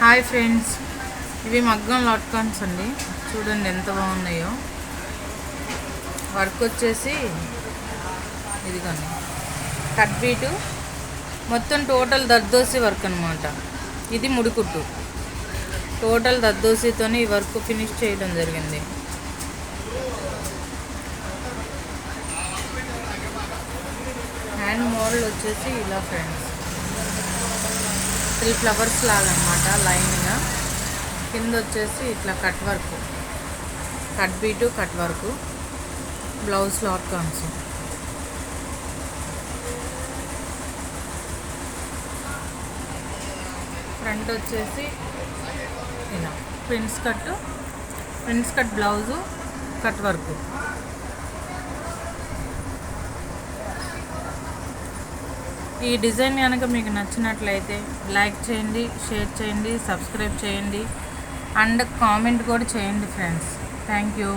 Hi friends, ఇవి మగ్గం లాట్కాన్స్ అండి. చూడండి ఎంత బాగున్నాయో. వర్క్ వచ్చేసి ఇదిగోండి కట్ బీటు, మొత్తం టోటల్ దర్దోసి వర్క్ అనమాట. ఇది ముడికుట్టు, టోటల్ దర్దోసితోని ఈ వర్క్ ఫినిష్ చేయడం జరిగింది. హ్యాండ్ మోడల్ వచ్చేసి ఇలా ఫ్రెండ్స్, 3 ఫ్లవర్స్ లాగా అనమాట లైన్గా. కింద వచ్చేసి ఇట్లా కట్ వర్క్, కట్ బీటు కట్ వర్క్, బ్లౌజ్ లాట్కాన్స్. ఫ్రంట్ వచ్చేసి ఇలా prince cut blouse cut work. ఈ డిజైన్ కనుక మీకు నచ్చినట్లయితే లైక్ చేయండి, షేర్ చేయండి, సబ్స్క్రైబ్ చేయండి అండ్ కామెంట్ కూడా చేయండి ఫ్రెండ్స్. Thank you.